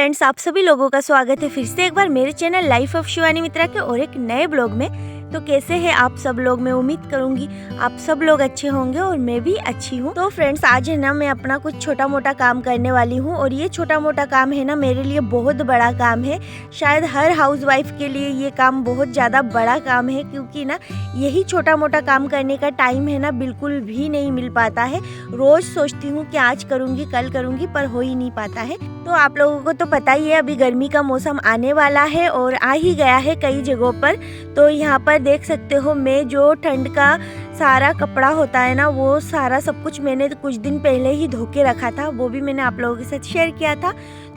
Friends, आप सभी लोगों का स्वागत है फिर से एक बार मेरे चैनल लाइफ ऑफ शिवानी मित्रा के और एक नए ब्लॉग में। तो कैसे हैं आप सब लोग? मैं उम्मीद करूंगी आप सब लोग अच्छे होंगे और मैं भी अच्छी हूँ। तो फ्रेंड्स, आज है ना मैं अपना कुछ छोटा मोटा काम करने वाली हूँ और ये छोटा मोटा काम है ना मेरे लिए बहुत बड़ा काम है। शायद हर हाउसवाइफ के लिए ये काम बहुत ज़्यादा बड़ा काम है, क्योंकि ना यही छोटा मोटा काम करने का टाइम है ना बिल्कुल भी नहीं मिल पाता है। रोज़ सोचती हूँ कि आज करूँगी कल करूँगी, पर हो ही नहीं पाता है। तो आप लोगों को तो पता ही है, अभी गर्मी का मौसम आने वाला है और आ ही गया है कई जगहों पर। तो यहाँ पर देख सकते हो, मैं जो ठंड का सारा कपड़ा होता है ना, वो सारा सब कुछ मैंने कुछ दिन पहले ही धो के रखा था। वो भी मैंने आप लोगों के साथ शेयर किया था।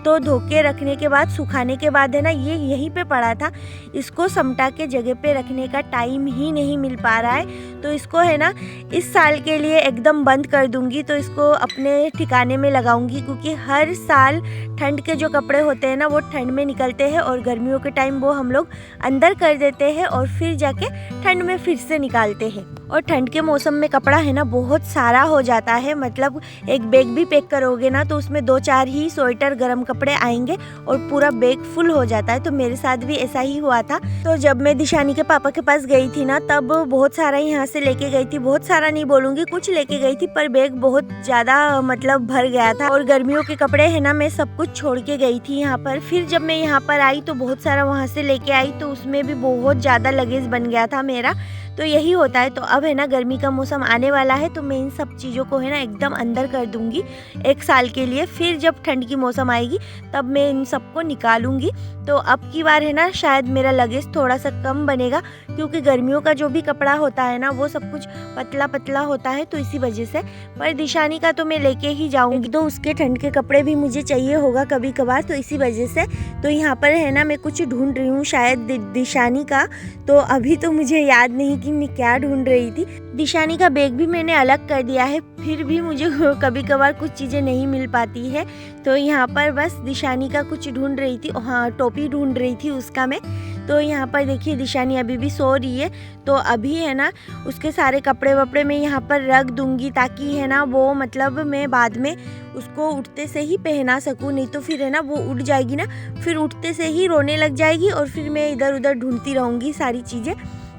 तो धो के रखने के बाद, सुखाने के बाद है ना, ये यहीं पे पड़ा था। इसको समटा के जगह पे रखने का टाइम ही नहीं मिल पा रहा है। तो इसको है ना इस साल के लिए एकदम बंद कर दूंगी। तो इसको अपने ठिकाने में लगाऊंगी, क्योंकि हर साल ठंड के जो कपड़े होते हैं ना, वो ठंड में निकलते हैं और गर्मियों के टाइम वो हम लोग अंदर कर देते हैं और फिर जाके ठंड में फिर से निकालते हैं। और ठंड के मौसम में कपड़ा है ना बहुत सारा हो जाता है। मतलब एक बैग भी पैक करोगे ना, तो उसमें 2-4 ही स्वेटर गर्म कपड़े आएंगे और पूरा बैग फुल हो जाता है। तो मेरे साथ भी ऐसा ही हुआ था। तो जब मैं दिशानी के पापा के पास गई थी ना, तब बहुत सारा यहाँ से लेके गई थी। बहुत सारा नहीं बोलूँगी, कुछ लेके गई थी, पर बैग बहुत ज़्यादा मतलब भर गया था। और गर्मियों के कपड़े है ना मैं सब कुछ छोड़ के गई थी यहाँ पर। फिर जब मैं यहाँ पर आई तो बहुत सारा वहाँ से लेके आई, तो उसमें भी बहुत ज़्यादा लगेज बन गया था मेरा। तो यही होता है। तो अब है ना गर्मी का मौसम आने वाला है, तो मैं इन सब चीज़ों को है ना एकदम अंदर कर दूंगी एक साल के लिए। फिर जब ठंड की मौसम आएगी तब मैं इन सबको निकालूंगी। तो अब की बार है ना शायद मेरा लगेज थोड़ा सा कम बनेगा, क्योंकि गर्मियों का जो भी कपड़ा होता है ना वो सब कुछ पतला पतला होता है, तो इसी वजह से। पर दिशानी का तो मैं लेके ही जाऊंगी, तो उसके ठंड के कपड़े भी मुझे चाहिए होगा कभी कभार, तो इसी वजह से। तो यहाँ पर है ना मैं कुछ ढूंढ रही हूँ, शायद दिशानी का। तो अभी तो मुझे याद नहीं कि मैं क्या ढूंढ रही थी। दिशानी का बैग भी मैंने अलग कर दिया है, फिर भी मुझे कभी कभार कुछ चीज़ें नहीं मिल पाती है। तो यहाँ पर बस दिशानी का कुछ ढूंढ रही थी। हाँ, टोपी ढूंढ रही थी उसका मैं। तो यहाँ पर देखिए दिशानी अभी भी सो रही है। तो अभी है ना उसके सारे कपड़े वपड़े मैं यहाँ पर रख दूंगी, ताकि है ना वो मतलब मैं बाद में उसको उठते से ही पहना सकूँ। नहीं तो फिर है ना वो उठ जाएगी ना, फिर उठते से ही रोने लग जाएगी और फिर मैं इधर उधर ढूंढती रहूँगी सारी चीज़ें।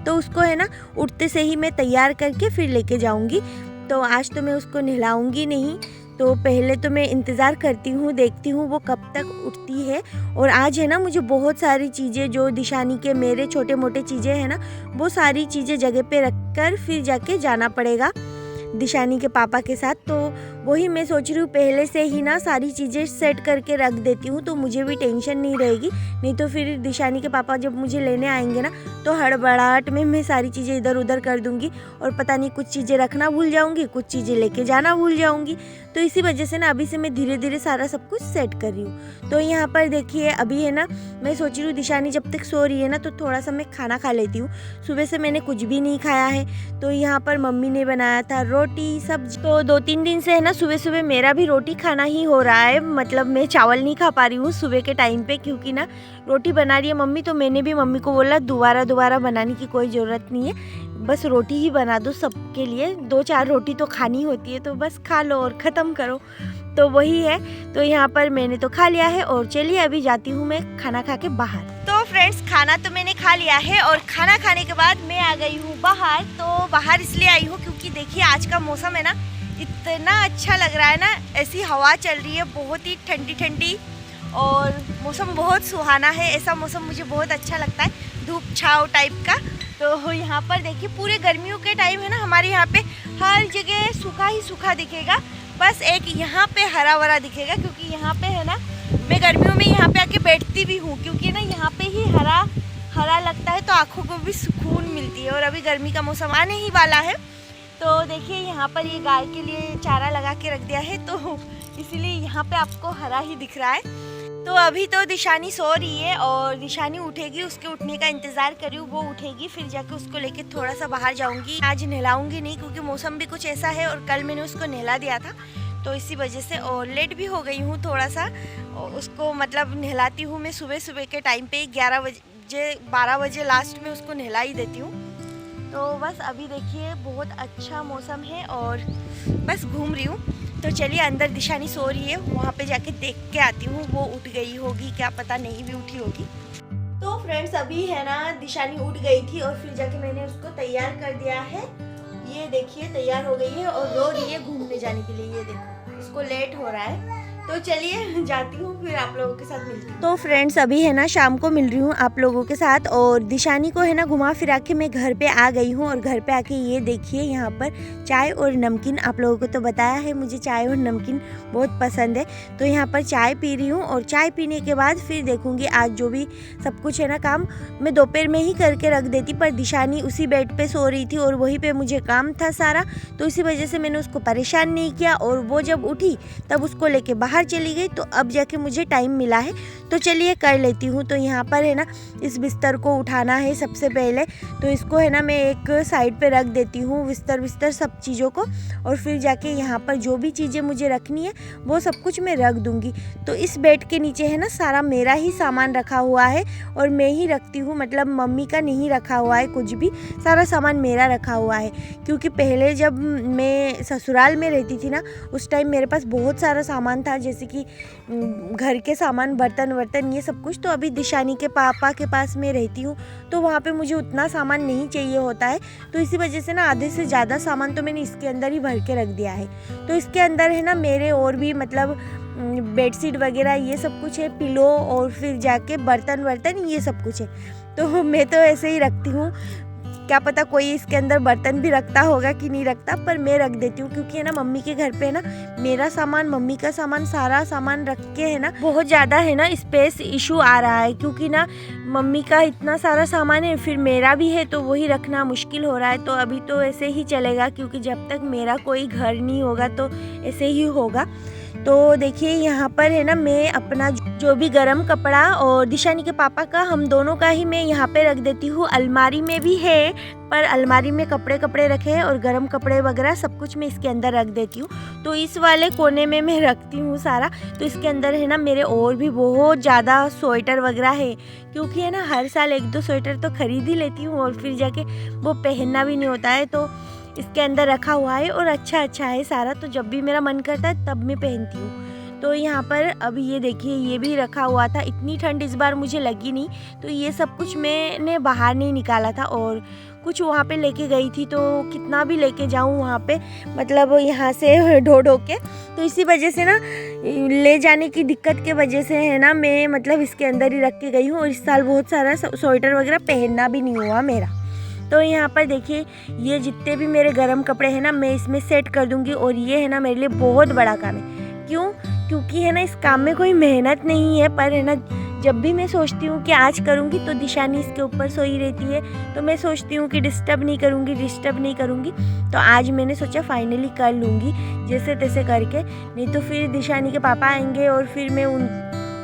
तो उसको है ना उठते से ही मैं तैयार करके फिर लेके जाऊंगी। तो आज तो मैं उसको नहलाऊंगी नहीं, तो पहले तो मैं इंतज़ार करती हूँ, देखती हूँ वो कब तक उठती है। और आज है ना मुझे बहुत सारी चीज़ें, जो दिशानी के मेरे छोटे मोटे चीज़ें हैं ना, वो सारी चीज़ें जगह पे रख कर फिर जाके जाना पड़ेगा दिशानी के पापा के साथ। तो वही मैं सोच रही हूँ पहले से ही ना सारी चीज़ें सेट करके रख देती हूँ, तो मुझे भी टेंशन नहीं रहेगी। नहीं तो फिर दिशानी के पापा जब मुझे लेने आएंगे ना, तो हड़बड़ाहट में मैं सारी चीज़ें इधर उधर कर दूँगी और पता नहीं कुछ चीज़ें रखना भूल जाऊँगी, कुछ चीज़ें लेके जाना भूल जाऊँगी। तो इसी वजह से ना अभी से मैं धीरे धीरे सारा सब कुछ सेट कर रही हूँ। तो यहाँ पर देखिए अभी है ना मैं सोच रही हूँ दिशानी जब तक सो रही है ना, तो थोड़ा सा मैं खाना खा लेती हूँ। सुबह से मैंने कुछ भी नहीं खाया है। तो यहाँ पर मम्मी ने बनाया था रोटी सब्जी। तो 2-3 दिन से है ना सुबह सुबह मेरा भी रोटी खाना ही हो रहा है। मतलब मैं चावल नहीं खा पा रही हूँ सुबह के टाइम पे, क्योंकि ना रोटी बना रही है मम्मी। तो मैंने भी मम्मी को बोला दोबारा बनाने की कोई ज़रूरत नहीं है, बस रोटी ही बना दो सबके लिए। 2-4 रोटी तो खानी होती है, तो बस खा लो और ख़त्म करो। तो वही है। तो यहाँ पर मैंने तो खा लिया है और चलिए अभी जाती हूँ मैं खाना खा के बाहर। तो फ्रेंड्स, खाना तो मैंने खा लिया है और खाना खाने के बाद मैं आ गई हूँ बाहर। तो बाहर इसलिए आई हूँ क्योंकि देखिए आज का मौसम है ना इतना अच्छा लग रहा है ना, ऐसी हवा चल रही है बहुत ही ठंडी ठंडी और मौसम बहुत सुहाना है। ऐसा मौसम मुझे बहुत अच्छा लगता है, धूप छाँव टाइप का। तो यहाँ पर देखिए पूरे गर्मियों के टाइम है ना हमारे यहाँ पे हर जगह सूखा ही सूखा दिखेगा, बस एक यहाँ पे हरा भरा दिखेगा। क्योंकि यहाँ पे है ना मैं गर्मियों में यहाँ पे आके बैठती भी हूँ, क्योंकि ना यहाँ पे ही हरा हरा लगता है, तो आँखों को भी सुकून मिलती है। और अभी गर्मी का मौसम आने ही वाला है। तो देखिए यहाँ पर ये गाय के लिए चारा लगा के रख दिया है, तो इसीलिए यहाँ पे आपको हरा ही दिख रहा है। तो अभी तो दिशानी सो रही है और दिशानी उठेगी, उसके उठने का इंतज़ार कर रही हूँ। वो उठेगी फिर जाके उसको लेके थोड़ा सा बाहर जाऊँगी। आज नहलाऊँगी नहीं, क्योंकि मौसम भी कुछ ऐसा है और कल मैंने उसको नहला दिया था, तो इसी वजह से। और लेट भी हो गई हूँ थोड़ा सा, उसको मतलब नहलाती हूँ मैं सुबह सुबह के टाइम पे 11 बजे 12 बजे लास्ट में उसको नहला ही देती हूँ। तो बस अभी देखिए बहुत अच्छा मौसम है और बस घूम रही हूँ। तो चलिए अंदर दिशानी सो रही है, वहाँ पे जाके देख के आती हूँ। वो उठ गई होगी क्या पता, नहीं भी उठी होगी। तो फ्रेंड्स अभी है ना दिशानी उठ गई थी और फिर जाके मैंने उसको तैयार कर दिया है। ये देखिए तैयार हो गई है और रो रही है घूमने जाने के लिए। ये देखो उसको लेट हो रहा है। तो चलिए जाती हूँ, फिर आप लोगों के साथ मिलती हूँ। तो फ्रेंड्स अभी है ना शाम को मिल रही हूँ आप लोगों के साथ, और दिशानी को है ना घुमा फिरा के मैं घर पे आ गई हूँ। और घर पे आके ये देखिए यहाँ पर चाय और नमकीन, आप लोगों को तो बताया है मुझे चाय और नमकीन बहुत पसंद है। तो यहाँ पर चाय पी रही हूँ और चाय पीने के बाद फिर देखूँगी आज जो भी सब कुछ है ना काम मैं दोपहर में ही करके रख देती, पर दिशानी उसी बेड पे सो रही थी और वहीं पे मुझे काम था सारा, तो इसी वजह से मैंने उसको परेशान नहीं किया। और वो जब उठी तब उसको लेके बाहर चली गई, तो अब जाके मुझे टाइम मिला है तो चलिए कर लेती हूँ। तो यहाँ पर है ना इस बिस्तर को उठाना है सबसे पहले, तो इसको है ना मैं एक साइड पे रख देती हूँ बिस्तर सब चीज़ों को, और फिर जाके यहाँ पर जो भी चीज़ें मुझे रखनी है वो सब कुछ मैं रख दूँगी। तो इस बेड के नीचे है ना सारा मेरा ही सामान रखा हुआ है और मैं ही रखती हूँ, मतलब मम्मी का नहीं रखा हुआ है कुछ भी, सारा सामान मेरा रखा हुआ है। क्योंकि पहले जब मैं ससुराल में रहती थी ना उस टाइम मेरे पास बहुत सारा सामान था, जैसे कि घर के सामान, बर्तन ये सब कुछ। तो अभी दिशानी के पापा के पास मैं रहती हूँ तो वहाँ पे मुझे उतना सामान नहीं चाहिए होता है, तो इसी वजह से ना आधे से ज़्यादा सामान तो मैंने इसके अंदर ही भर के रख दिया है। तो इसके अंदर है ना मेरे और भी मतलब बेडशीट वगैरह ये सब कुछ है, पिलो और फिर जाके बर्तन ये सब कुछ है। तो मैं तो ऐसे ही रखती हूँ, क्या पता कोई इसके अंदर बर्तन भी रखता होगा कि नहीं रखता, पर मैं रख देती हूँ। क्योंकि है ना मम्मी के घर पे है ना मेरा सामान, मम्मी का सामान, सारा सामान रख के है ना बहुत ज़्यादा है ना स्पेस इशू आ रहा है। क्योंकि ना मम्मी का इतना सारा सामान है, फिर मेरा भी है, तो वही रखना मुश्किल हो रहा है। तो अभी तो ऐसे ही चलेगा, क्योंकि जब तक मेरा कोई घर नहीं होगा तो ऐसे ही होगा। तो देखिए यहाँ पर है ना मैं अपना जो भी गरम कपड़ा और दिशानी के पापा का, हम दोनों का ही मैं यहाँ पे रख देती हूँ। अलमारी में भी है, पर अलमारी में कपड़े रखे हैं और गरम कपड़े वगैरह सब कुछ मैं इसके अंदर रख देती हूँ। तो इस वाले कोने में मैं रखती हूँ सारा। तो इसके अंदर है ना मेरे और भी बहुत ज़्यादा स्वेटर वगैरह है, क्योंकि है ना हर साल 1-2 स्वेटर तो खरीद ही लेती हूँ और फिर जाके वो पहनना भी नहीं होता है। तो इसके अंदर रखा हुआ है और अच्छा है सारा, तो जब भी मेरा मन करता है तब मैं पहनती हूँ। तो यहाँ पर अभी ये देखिए ये भी रखा हुआ था। इतनी ठंड इस बार मुझे लगी नहीं, तो ये सब कुछ मैंने बाहर नहीं निकाला था और कुछ वहाँ पे लेके गई थी। तो कितना भी लेके जाऊँ वहाँ पे, मतलब यहाँ से ढो के, तो इसी वजह से ना ले जाने की दिक्कत के वजह से है ना मैं मतलब इसके अंदर ही रख के गई हूँ। और इस साल बहुत सारा स्वेटर वगैरह पहनना भी नहीं हुआ मेरा। तो यहाँ पर देखिए ये जितने भी मेरे गरम कपड़े हैं ना मैं इसमें सेट कर दूँगी। और ये है ना मेरे लिए बहुत बड़ा काम है। क्यों? क्योंकि है ना इस काम में कोई मेहनत नहीं है, पर है ना जब भी मैं सोचती हूँ कि आज करूँगी तो दिशानी इसके ऊपर सोई रहती है, तो मैं सोचती हूँ कि डिस्टर्ब नहीं करूँगी। तो आज मैंने सोचा फाइनली कर लूँगी जैसे तैसे करके, नहीं तो फिर दिशानी के पापा आएंगे और फिर मैं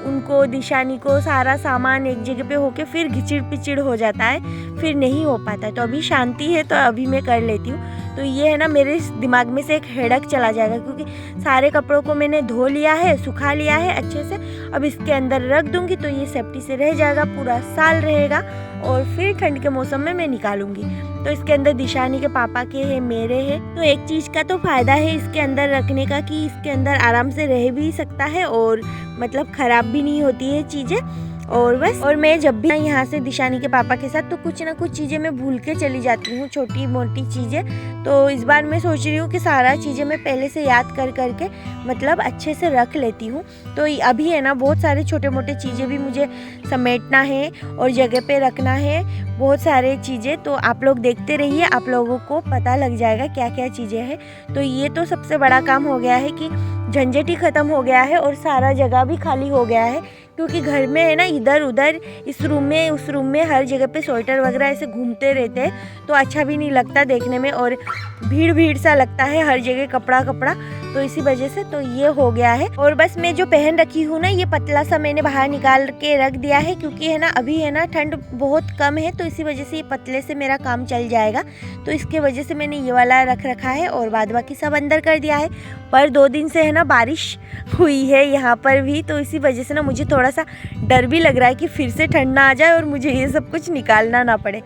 उनको दिशानी को सारा सामान एक जगह पे होके फिर घिचिड़ पिचिड़ हो जाता है, फिर नहीं हो पाता है। तो अभी शांति है तो अभी मैं कर लेती हूँ। तो ये है ना मेरे दिमाग में से एक हेडक चला जाएगा, क्योंकि सारे कपड़ों को मैंने धो लिया है, सुखा लिया है अच्छे से। अब इसके अंदर रख दूँगी तो ये सेफ्टी से रह जाएगा, पूरा साल रहेगा और फिर ठंड के मौसम में मैं निकालूंगी। तो इसके अंदर दिशानी के पापा के है, मेरे है। तो एक चीज़ का तो फ़ायदा है इसके अंदर रखने का कि इसके अंदर आराम से रह भी सकता है और मतलब ख़राब भी नहीं होती है चीज़ें। और बस, और मैं जब भी यहाँ से दिशानी के पापा के साथ तो कुछ ना कुछ चीज़ें मैं भूल के चली जाती हूँ, छोटी मोटी चीज़ें। तो इस बार मैं सोच रही हूँ कि सारा चीज़ें मैं पहले से याद करके मतलब अच्छे से रख लेती हूँ। तो अभी है ना बहुत सारे छोटे मोटे चीज़ें भी मुझे समेटना है और जगह पे रखना है, बहुत सारे चीज़ें। तो आप लोग देखते रहिए, आप लोगों को पता लग जाएगा क्या क्या चीज़ें हैं। तो ये तो सबसे बड़ा काम हो गया है कि झंझट ही ख़त्म हो गया है और सारा जगह भी खाली हो गया है। क्योंकि घर में है ना इधर उधर इस रूम में उस रूम में हर जगह पे स्वेटर वगैरह ऐसे घूमते रहते हैं, तो अच्छा भी नहीं लगता देखने में और भीड़ सा लगता है हर जगह कपड़ा। तो इसी वजह से तो ये हो गया है। और बस मैं जो पहन रखी हूँ ना ये पतला सा मैंने बाहर निकाल के रख दिया है, क्योंकि है ना अभी है ना ठंड बहुत कम है, तो इसी वजह से ये पतले से मेरा काम चल जाएगा। तो इसके वजह से मैंने ये वाला रख रखा है और बाद बाकी सब अंदर कर दिया है। पर 2 दिन से है ना बारिश हुई है यहाँ पर भी, तो इसी वजह से ना मुझे थोड़ा थोड़ा सा डर भी लग रहा है कि फिर से ठंड ना आ जाए और मुझे ये सब कुछ निकालना ना पड़े।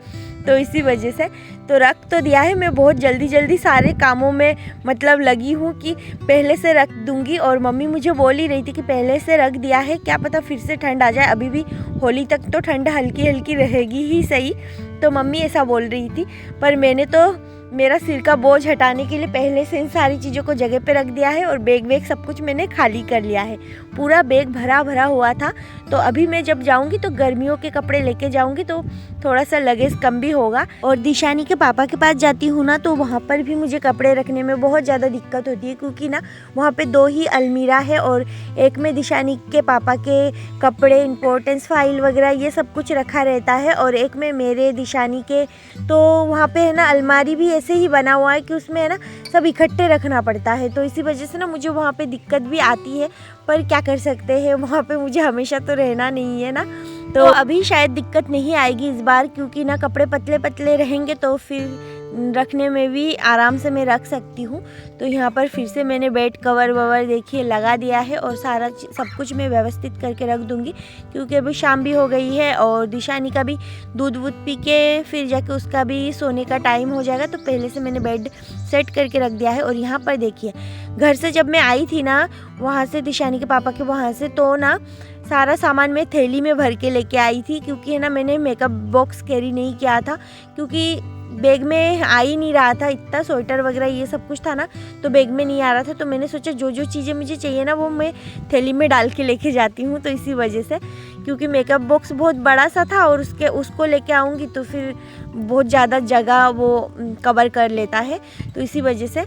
तो इसी वजह से तो रख तो दिया है। मैं बहुत जल्दी सारे कामों में मतलब लगी हूँ कि पहले से रख दूँगी। और मम्मी मुझे बोल ही रही थी कि पहले से रख दिया है, क्या पता फिर से ठंड आ जाए। अभी भी होली तक तो ठंड हल्की रहेगी ही सही, तो मम्मी ऐसा बोल रही थी। पर मैंने तो मेरा सिर का बोझ हटाने के लिए पहले से इन सारी चीज़ों को जगह पे रख दिया है। और बैग सब कुछ मैंने खाली कर लिया है। पूरा बैग भरा हुआ था। तो अभी मैं जब जाऊंगी तो गर्मियों के कपड़े लेके जाऊंगी, तो थोड़ा सा लगेज कम भी होगा। और दिशानी के पापा के पास जाती हूँ ना, तो वहाँ पर भी मुझे कपड़े रखने में बहुत ज़्यादा दिक्कत होती है, क्योंकि ना वहाँ पे 2 ही अलमीरा है और एक में दिशानी के पापा के कपड़े, इम्पोर्टेंस फाइल वगैरह ये सब कुछ रखा रहता है, और एक में मेरे दिशानी के। तो वहाँ पे है ना अलमारी भी ऐसे ही बना हुआ है कि उसमें है ना सब इकट्ठे रखना पड़ता है। तो इसी वजह से ना मुझे वहाँ पे दिक्कत भी आती है, पर क्या कर सकते हैं, वहाँ पे मुझे हमेशा तो रहना नहीं है ना। तो अभी शायद दिक्कत नहीं आएगी इस बार, क्योंकि ना कपड़े पतले रहेंगे तो फिर रखने में भी आराम से मैं रख सकती हूँ। तो यहाँ पर फिर से मैंने बेड कवर देखिए लगा दिया है, और सारा सब कुछ मैं व्यवस्थित करके रख दूँगी, क्योंकि अभी शाम भी हो गई है और दिशानी का भी दूध पी के फिर जाके उसका भी सोने का टाइम हो जाएगा। तो पहले से मैंने बेड सेट करके रख दिया है। और यहाँ पर देखिए घर से जब मैं आई थी ना, वहाँ से दिशानी के पापा के वहाँ से, तो ना सारा सामान मैं थैली में भर के लेके आई थी, क्योंकि है ना मैंने मेकअप बॉक्स कैरी नहीं किया था, क्योंकि बैग में आ ही नहीं रहा था। इतना स्वेटर वगैरह ये सब कुछ था ना, तो बैग में नहीं आ रहा था। तो मैंने सोचा जो चीज़ें मुझे चाहिए ना वो मैं थैली में डाल के लेके जाती हूँ। तो इसी वजह से, क्योंकि मेकअप बॉक्स बहुत बड़ा सा था और उसको लेके आऊँगी तो फिर बहुत ज़्यादा जगह वो कवर कर लेता है। तो इसी वजह से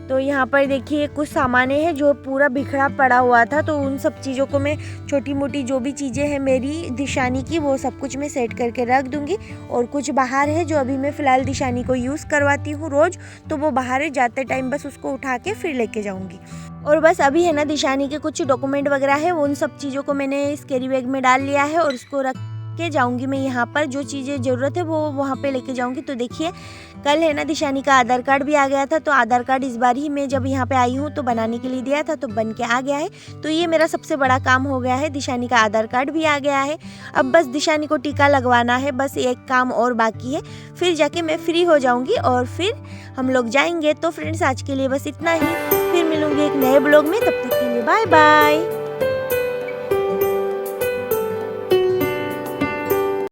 तो यहाँ पर देखिए कुछ सामान है जो पूरा बिखरा पड़ा हुआ था, तो उन सब चीज़ों को मैं छोटी मोटी जो भी चीज़ें हैं मेरी दिशानी की, वो सब कुछ मैं सेट करके रख दूँगी। और कुछ बाहर है जो अभी मैं फ़िलहाल दिशानी को यूज़ करवाती हूँ रोज़, तो वो बाहर है, जाते टाइम बस उसको उठा के फिर लेके जाऊँगी। और बस अभी है ना दिशानी के कुछ डॉक्यूमेंट वगैरह है, उन सब चीज़ों को मैंने इस कैरी बैग में डाल लिया है और उसको रख के जाऊंगी मैं। यहाँ पर जो चीज़ें ज़रूरत है वो वहाँ पे लेके जाऊंगी। तो देखिए कल है ना दिशानी का आधार कार्ड भी आ गया था, तो आधार कार्ड इस बार ही मैं जब यहाँ पे आई हूँ तो बनाने के लिए दिया था, तो बन के आ गया है। तो ये मेरा सबसे बड़ा काम हो गया है, दिशानी का आधार कार्ड भी आ गया है। अब बस दिशानी को टीका लगवाना है, बस एक काम और बाकी है, फिर जाके मैं फ्री हो जाऊँगी और फिर हम लोग जाएंगे। तो फ्रेंड्स आज के लिए बस इतना ही, फिर मिलूंगी एक नए ब्लॉग में, तब तक के लिए बाय बाय।